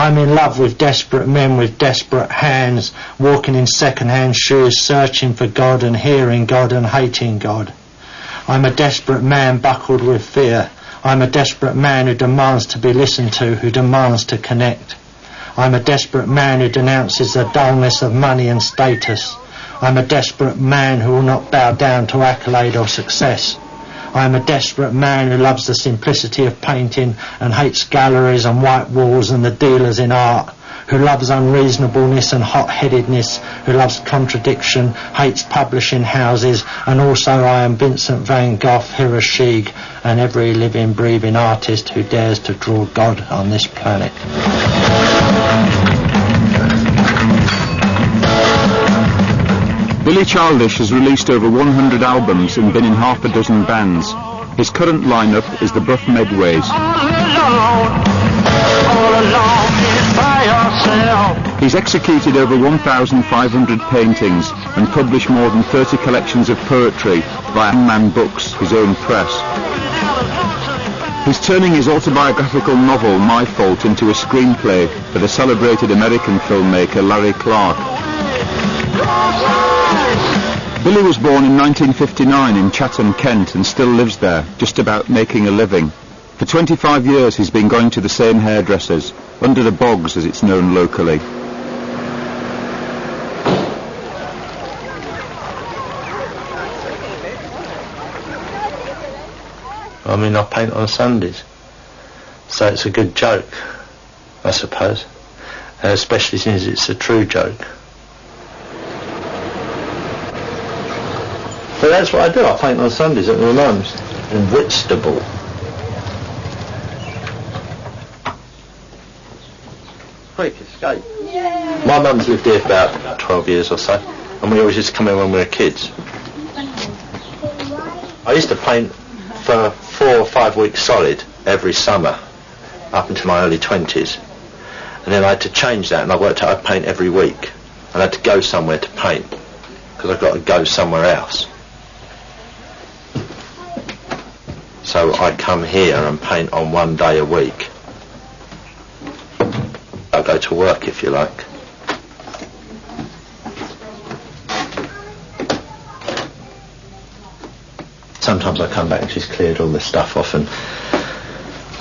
I'm in love with desperate men with desperate hands, walking in second-hand shoes, searching for God and hearing God and hating God. I'm a desperate man buckled with fear. I'm a desperate man who demands to be listened to, who demands to connect. I'm a desperate man who denounces the dullness of money and status. I'm a desperate man who will not bow down to accolade or success. I am a desperate man who loves the simplicity of painting and hates galleries and white walls and the dealers in art, who loves unreasonableness and hot-headedness, who loves contradiction, hates publishing houses, and also I am Vincent van Gogh, Hiroshige, and every living, breathing artist who dares to draw God on this planet. Billy Childish has released over 100 albums and been in half a dozen bands. His current lineup is the Buff Medways. He's executed over 1,500 paintings and published more than 30 collections of poetry via Man Books, his own press. He's turning his autobiographical novel My Fault into a screenplay for the celebrated American filmmaker Larry Clark. Billy was born in 1959 in Chatham, Kent, and still lives there, just about making a living. For 25 years he's been going to the same hairdressers, Under the Bogs as it's known locally. I mean, I paint on Sundays, so it's a good joke, I suppose, especially since it's a true joke. But that's what I do. I paint on Sundays at my mum's in Whitstable. Quick escape. Yay. My mum's lived here for about 12 years or so, and we always used to come in when we were kids. I used to paint for 4 or 5 weeks solid every summer up until my early 20s, and then I had to change that, and I worked out I'd paint every week, and I had to go somewhere to paint because I've got to go somewhere else. So I come here and paint on 1 day a week. I go to work, if you like. Sometimes I come back and she's cleared all the stuff off and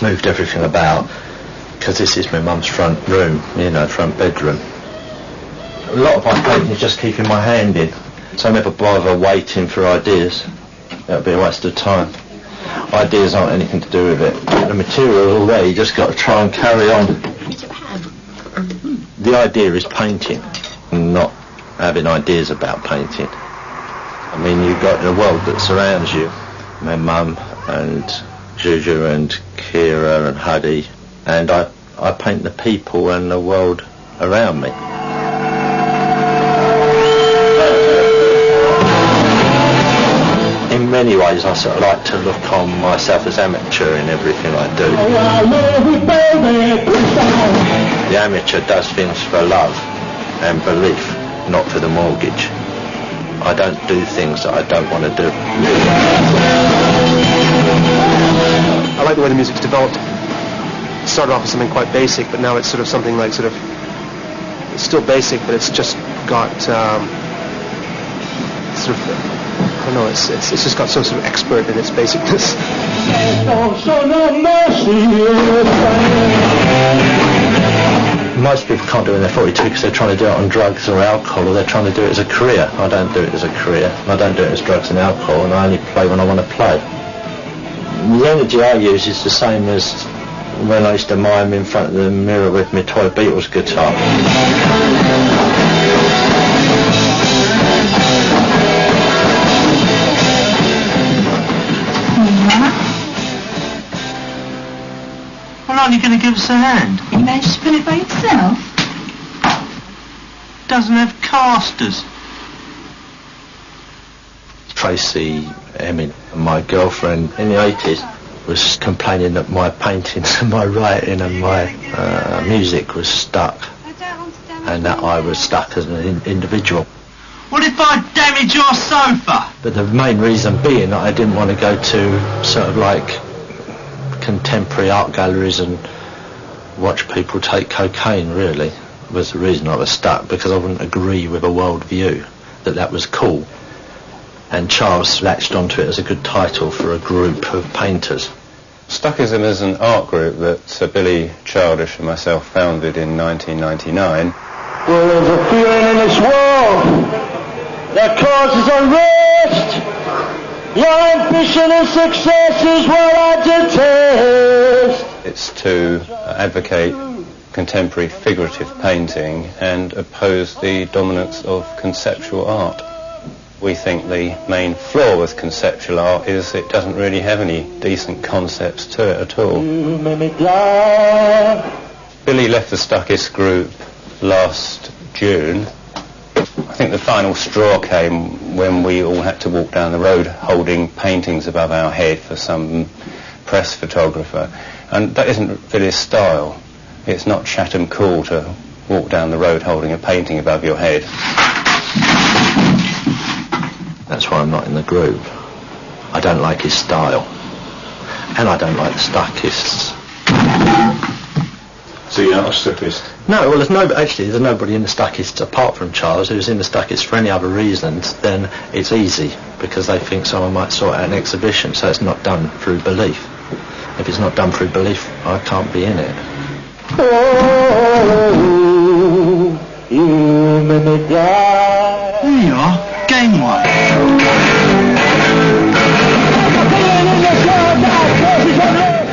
moved everything about, because this is my mum's front room, you know, front bedroom. A lot of my painting is just keeping my hand in, so I never bother waiting for ideas. That would be a waste of time. Ideas aren't anything to do with it. The material all there, you just got to try and carry on. The idea is painting, not having ideas about painting. I mean, you've got the world that surrounds you. My mum and Juju and Kira and Huddy, and I paint the people and the world around me. In many ways, I sort of like to look on myself as amateur in everything I do. The amateur does things for love and belief, not for the mortgage. I don't do things that I don't want to do. I like the way the music's developed. It started off as something quite basic, but now it's sort of something like it's still basic, but it's just got I don't know, it's just got some sort of expert in its basicness. Most people can't do it when they're 42 because they're trying to do it on drugs or alcohol, or they're trying to do it as a career. I don't do it as a career. I don't do it as drugs and alcohol, and I only play when I want to play. The energy I use is the same as when I used to mime in front of the mirror with my toy Beatles guitar. Well, aren't you going to give us a hand? You managed to spin it by yourself? Doesn't have casters. Tracy Emin, my girlfriend in the 80s, was complaining that my paintings and my writing and my music was stuck, and that I was stuck as an individual. What if I damage your sofa? But the main reason being that I didn't want to go to sort of like contemporary art galleries and watch people take cocaine, really, was the reason I was stuck, because I wouldn't agree with a world view that was cool. And Charles latched onto it as a good title for a group of painters. Stuckism is an art group that Billy, Childish and myself founded in 1999. Well, there's a feeling in this world that causes unrest. Your ambition and success is what I detest. It's to advocate contemporary figurative painting and oppose the dominance of conceptual art. We think the main flaw with conceptual art is it doesn't really have any decent concepts to it at all. Billy left the Stuckist group last June. I think the final straw came when we all had to walk down the road holding paintings above our head for some press photographer. And that isn't Billy's style. It's not Chatham cool to walk down the road holding a painting above your head. That's why I'm not in the group. I don't like his style. And I don't like the Stuckists. So you're not a Stuckist? No, well, there's nobody in the Stuckists apart from Charles who's in the Stuckists for any other reasons. Then it's easy, because they think someone might sort out an exhibition, so it's not done through belief. If it's not done through belief, I can't be in it. Oh, you made me die. There you are, game one.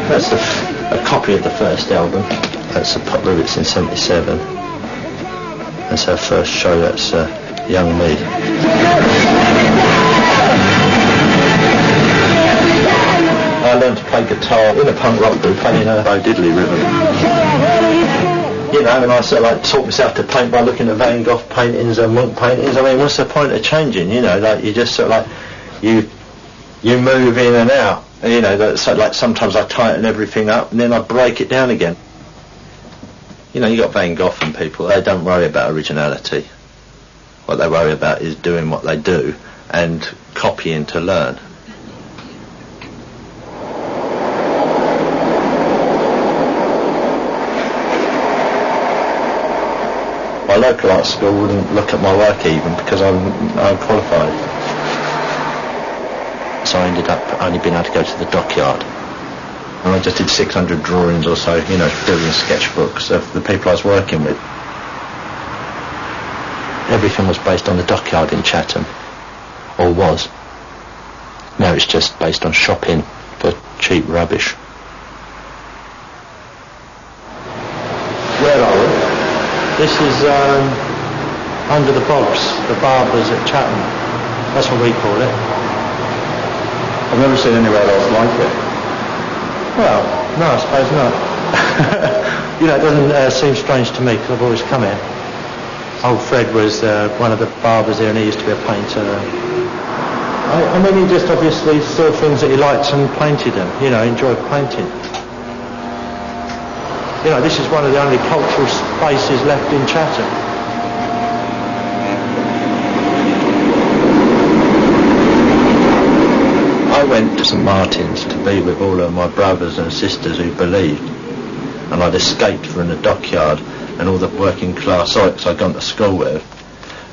That's a copy of the first album. That's a pop lyrics in '77. That's our first show. That's Young Me. I learned to play guitar in a punk rock group, playing a Bo Diddley rhythm. You know, and I sort of taught myself to paint by looking at Van Gogh paintings and Munch paintings. I mean, what's the point of changing? You know, you just sort of you move in and out. You know, sometimes I tighten everything up and then I break it down again. You know, you got Van Gogh and people, they don't worry about originality. What they worry about is doing what they do and copying to learn. My local art school wouldn't look at my work even because I'm qualified. So I ended up only being able to go to the dockyard. And I just did 600 drawings or so, you know, building sketchbooks of the people I was working with. Everything was based on the dockyard in Chatham, or was. Now it's just based on shopping for cheap rubbish. Where are we? This is under the bogs, the barbers at Chatham. That's what we call it. I've never seen anywhere else like it. Well, no, I suppose not. You know, it doesn't seem strange to me because I've always come here. Old Fred was one of the barbers here and he used to be a painter. I mean, he just obviously saw things that he liked and painted them, you know, enjoyed painting. You know, this is one of the only cultural spaces left in Chatham. I went to St Martin's to be with all of my brothers and sisters who believed, and I'd escaped from the dockyard and all the working class oiks I'd gone to school with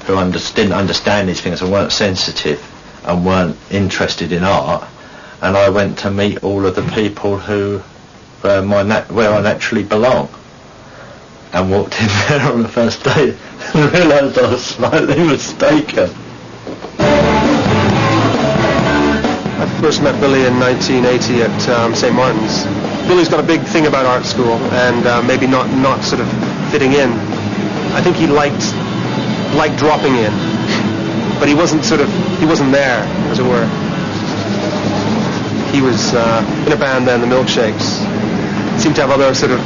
who didn't understand these things and weren't sensitive and weren't interested in art, and I went to meet all of the people who where I naturally belong, and walked in there on the first day and realised I was slightly mistaken. I first met Billy in 1980 at St Martin's. Billy's got a big thing about art school and maybe not sort of fitting in. I think he liked dropping in, but he wasn't there, as it were. He was in a band then, the Milkshakes. Seemed to have other sort of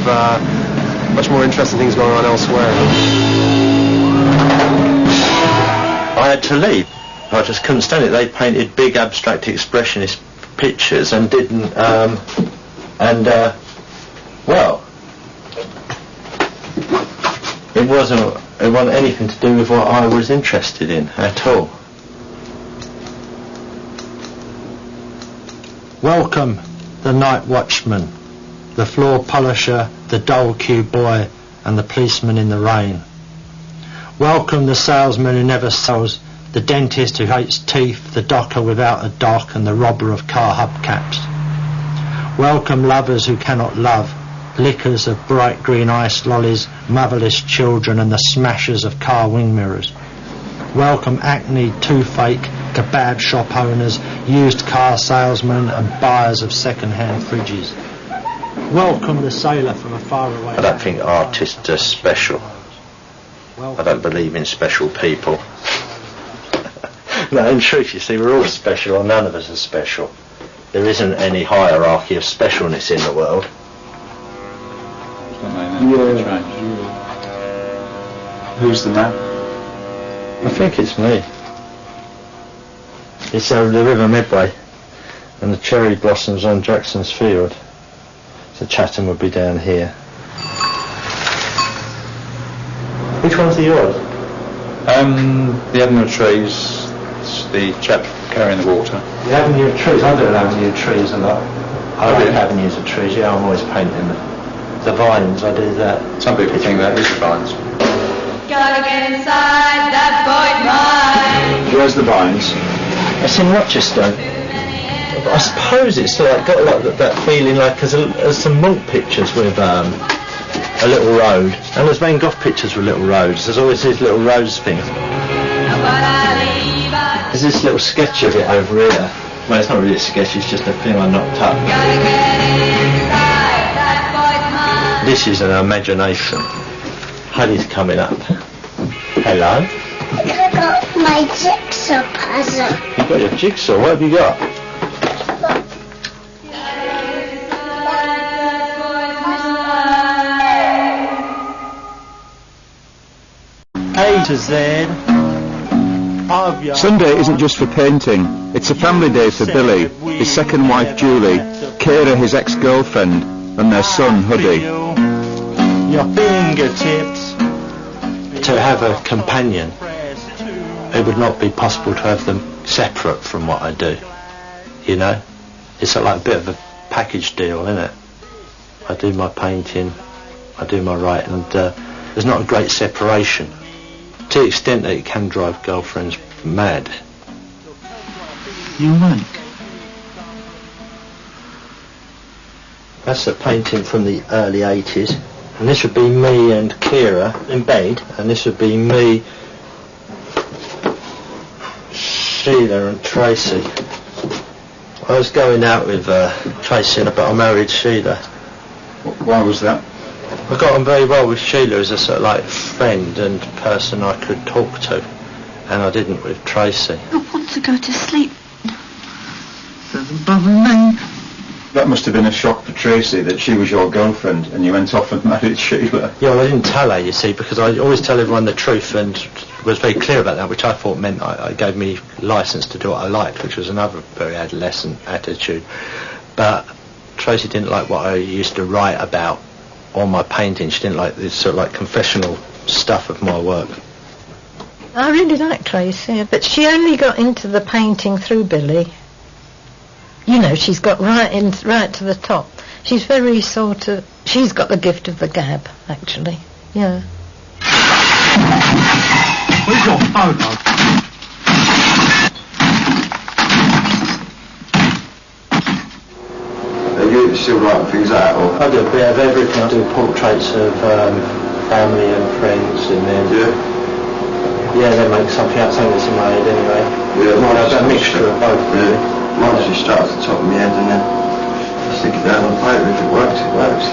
much more interesting things going on elsewhere. I had to leave. I just couldn't stand it. They painted big abstract expressionist pictures and didn't, well, it wasn't anything to do with what I was interested in at all. Welcome, the night watchman, the floor polisher the dole queue boy and the policeman in the rain. Welcome the salesman who never sells, the dentist who hates teeth, the docker without a dock, and the robber of car hubcaps. Welcome lovers who cannot love, lickers of bright green ice lollies, motherless children, and the smashers of car wing mirrors. Welcome acne, toothache, kebab shop owners, used car salesmen, and buyers of second-hand fridges. Welcome the sailor from a faraway... I don't think artists are special. I don't believe in special people. No, in truth, you see, we're all special, or none of us are special. There isn't any hierarchy of specialness in the world. Yeah. Who's the man? I think it's me. It's over the River Medway and the cherry blossoms on Jackson's Field. So Chatham would be down here. Which one's the yours? The Avenue of Trees, the chap carrying the water. The Avenue of Trees, I do an Avenue of Trees a lot. I like avenues of trees, yeah, I'm always painting them. The vines, I do that. Some people think that is the vines. Gotta get inside that boy mind. Where's the vines? It's in Rochester. I suppose it's like got like that feeling like there's some Monk pictures with a little road, and there's Van Gogh pictures with little roads. There's always these little roads things. There's this little sketch of it over here. Well, it's not really a sketch, it's just a thing I knocked up. This is an imagination. Honey's coming up. Hello? I got my jigsaw puzzle. You got your jigsaw? What have you got? A to Z. Sunday isn't just for painting, it's a family day for Billy, his second wife Julie, Kira his ex-girlfriend, and their son Huddy. Your fingertips. To have a companion, it would not be possible to have them separate from what I do, you know? It's like a bit of a package deal, isn't it? I do my painting, I do my writing, and there's not a great separation, to the extent that it can drive girlfriends mad. You won't. That's a painting from the early 80s. And this would be me and Kira in bed, and this would be me, Sheila and Tracy. I was going out with Tracy, but I married Sheila. Why was that? I got on very well with Sheila as a sort of like friend and person I could talk to, and I didn't with Tracy. I want to go to sleep. Doesn't bother me. That must have been a shock for Tracy, that she was your girlfriend and you went off and married Sheila. Yeah, well, I didn't tell her, you see, because I always tell everyone the truth and was very clear about that, which I thought meant I gave me licence to do what I liked, which was another very adolescent attitude. But Tracy didn't like what I used to write about all my painting. She didn't like this sort of like confessional stuff of my work. I really like Tracy, but she only got into the painting through Billy. You know, she's got right to the top. She's very sort of... She's got the gift of the gab, actually. Yeah. We've got photos. Are you still writing things out, or...? I do a bit of everything. I do portraits of family and friends, and then... Yeah, then make something out, something that's in my head anyway. Yeah, mine's a mixture of both, really. Mine just starts at the top of my head and then I stick it down on paper. If it works, it works.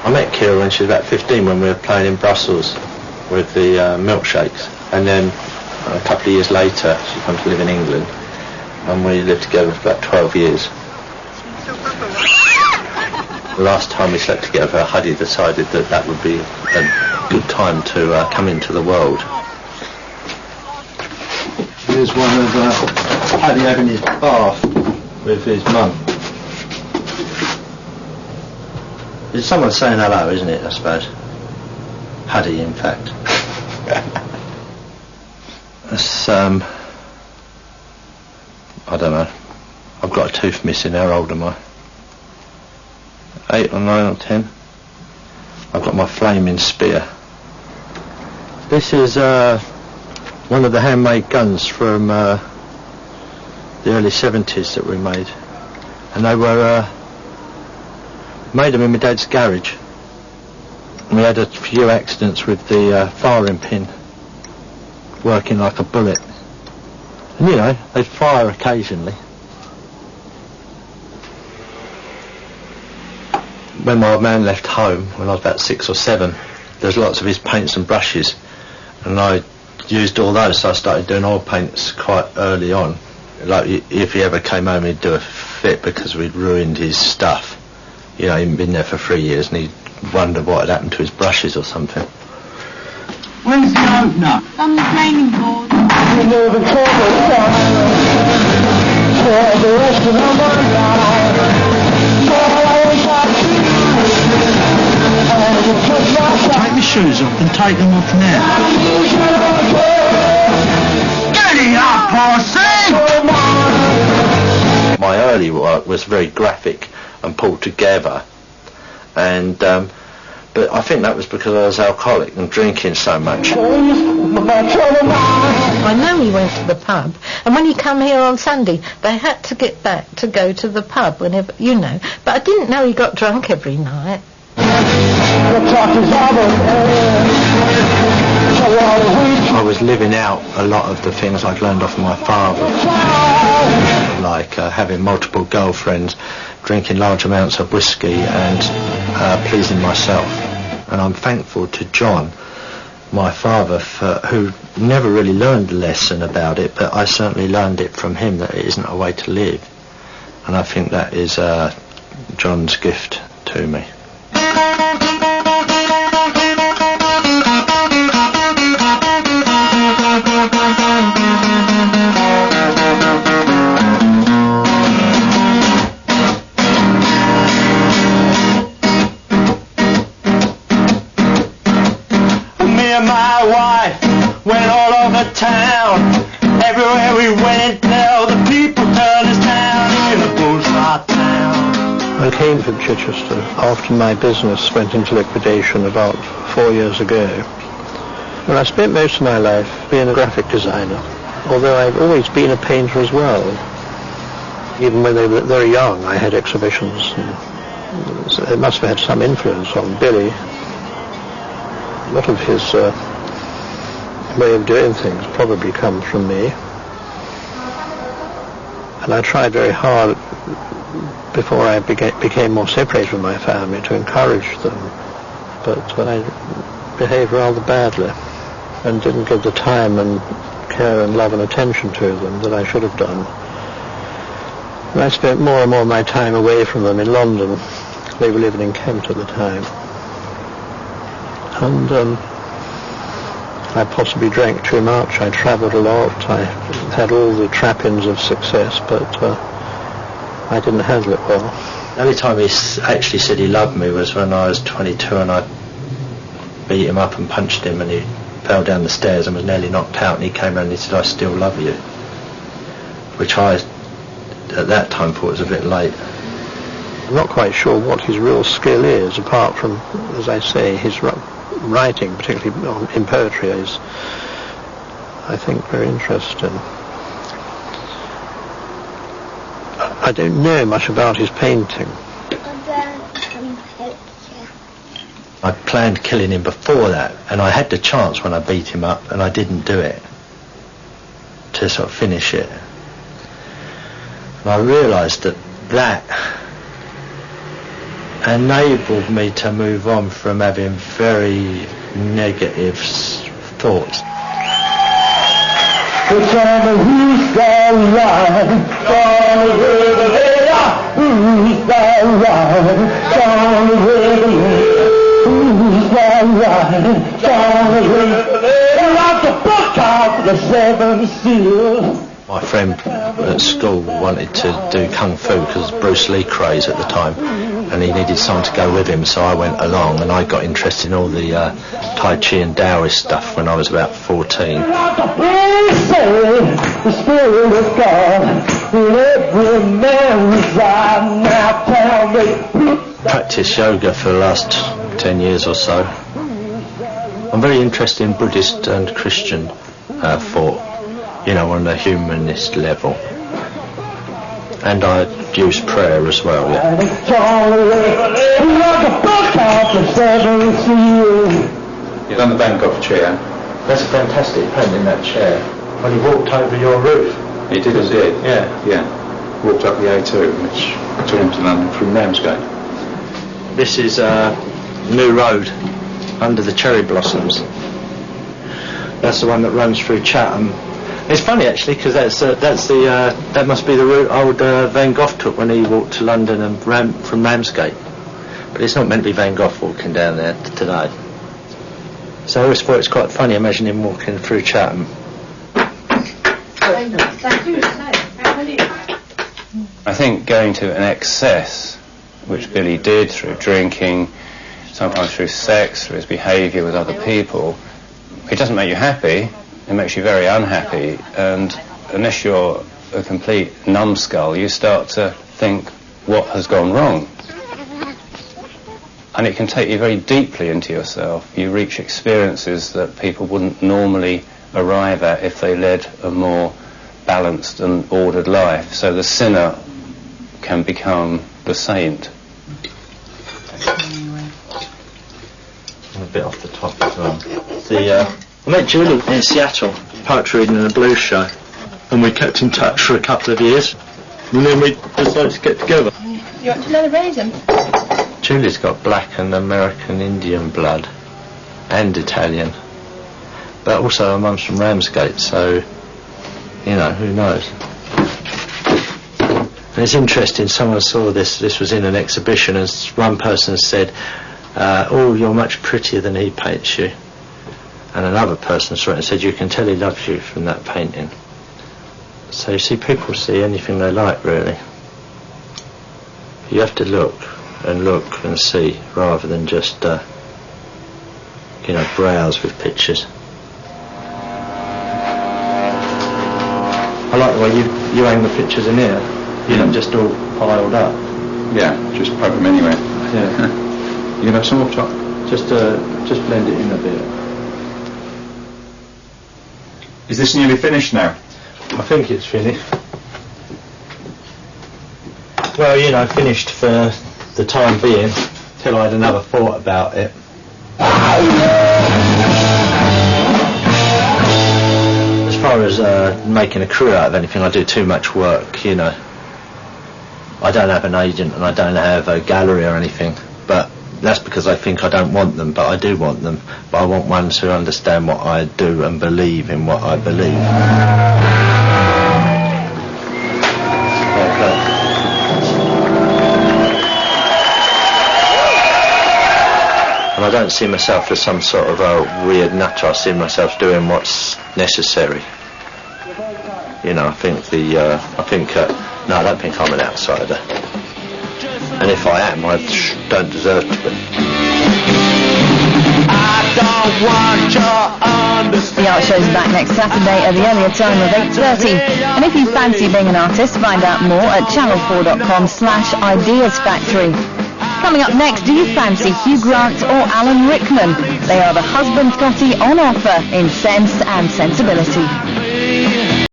I met Kira when she was about 15 when we were playing in Brussels with the milkshakes, and then a couple of years later she came to live in England, and we lived together for about 12 years. The last time we slept together, Huddy decided that that would be a good time to come into the world. Here's one of Huddy having his bath with his mum. It's someone saying hello, isn't it, I suppose? Huddy, in fact. That's, I don't know. I've got a tooth missing. How old am I? 8 or 9 or 10. I've got my flaming spear. This is one of the handmade guns from the early 70s that we made. And they were made them in my dad's garage. And we had a few accidents with the firing pin working like a bullet. And you know, they'd fire occasionally. When my old man left home, when I was about 6 or 7, there's lots of his paints and brushes, and I used all those, so I started doing oil paints quite early on. Like, if he ever came home, he'd do a fit because we'd ruined his stuff. You know, he'd been there for 3 years, and he'd wonder what had happened to his brushes or something. Where's the opener? On the flaming board. Take my shoes off and take them off now. Get it up, Parson! My early work was very graphic and pulled together, and but I think that was because I was alcoholic and drinking so much. I know he went to the pub, and when he come here on Sunday, they had to get back to go to the pub whenever, you know. But I didn't know he got drunk every night. I was living out a lot of the things I'd learned off my father, like having multiple girlfriends, drinking large amounts of whiskey, and pleasing myself. And I'm thankful to John, my father, who never really learned a lesson about it, but I certainly learned it from him, that it isn't a way to live. And I think that is John's gift to me. Went all over town. Everywhere we went, now the people turned us down in a bourgeois town. I came from Chichester after my business went into liquidation about 4 years ago. And I spent most of my life being a graphic designer, although I've always been a painter as well. Even when they were very young, I had exhibitions. And so it must have had some influence on Billy. A lot of his way of doing things probably comes from me, and I tried very hard before I became more separated from my family to encourage them, but I behaved rather badly and didn't give the time and care and love and attention to them that I should have done. And I spent more and more of my time away from them in London. They were living in Kent at the time, and I possibly drank too much. I travelled a lot. I had all the trappings of success, but I didn't handle it well. The only time he actually said he loved me was when I was 22 and I beat him up and punched him, and he fell down the stairs and was nearly knocked out, and he came around and he said, "I still love you," which I, at that time, thought was a bit late. I'm not quite sure what his real skill is, apart from, as I say, his writing, particularly in poetry, is, I think, very interesting. I don't know much about his painting. I planned killing him before that, and I had the chance when I beat him up, and I didn't do it, to sort of finish it. And I realised that enabled me to move on from having very negative thoughts. Who's that right? Who's that right? Who's that right? Like the book out of the 7 Seals. My friend at school wanted to do Kung Fu because Bruce Lee craze at the time, and he needed someone to go with him, so I went along, and I got interested in all the Tai Chi and Taoist stuff when I was about 14. The Spirit of God, let every man reside. Now tell me, practiced yoga for the last 10 years or so. I'm very interested in Buddhist and Christian thought, you know, on a humanist level. And I use prayer as well, yeah. You've done the Van Gogh chair. That's a fantastic painting, that chair. When he walked over your roof. He did indeed. Yeah. Yeah. Walked up the A2, which took him to London from Ramsgate. This is New Road, under the cherry blossoms. That's the one that runs through Chatham. It's funny actually, because that must be the route old Van Gogh took when he walked to London and from Ramsgate. But it's not meant to be Van Gogh walking down there today. So I always thought it's quite funny, imagine him walking through Chatham. I think going to an excess, which Billy did through drinking, sometimes through sex, through his behaviour with other people, it doesn't make you happy, it makes you very unhappy, and unless you're a complete numbskull, you start to think what has gone wrong. And it can take you very deeply into yourself. You reach experiences that people wouldn't normally arrive at if they led a more balanced and ordered life. So the sinner can become the saint. A bit off the top as well. I met Julie in Seattle, poetry reading and a blues show, and we kept in touch for a couple of years, and then we decided to get together. You want to know the reason? Julie's got black and American Indian blood, and Italian, but also her mum's from Ramsgate, so, you know, who knows. And it's interesting, someone saw this was in an exhibition, and one person said, oh, you're much prettier than he paints you. And another person saw it and said, you can tell he loves you from that painting. So you see, people see anything they like, really. You have to look and see, rather than just, you know, browse with pictures. I like the way you hang the pictures in here, you know, just all piled up. Yeah, just poke them anywhere. Yeah. You gonna have some more, Chuck? Just blend it in a bit. Is this nearly finished now? I think it's finished. Well, you know, finished for the time being, till I had another thought about it. As far as making a career out of anything, I do too much work, you know. I don't have an agent and I don't have a gallery or anything, but that's because I think I don't want them, but I do want them. But I want ones who understand what I do and believe in what I believe. And I don't see myself as some sort of a weird nutter. I see myself doing what's necessary. You know, I think no, I don't think I'm an outsider. And if I am, I don't deserve to be. The art show's back next Saturday at the earlier time of 8:30. And if you fancy being an artist, find out more at channel4.com/ideasfactory. Coming up next, do you fancy Hugh Grant or Alan Rickman? They are the husband Scotty on offer in Sense and Sensibility.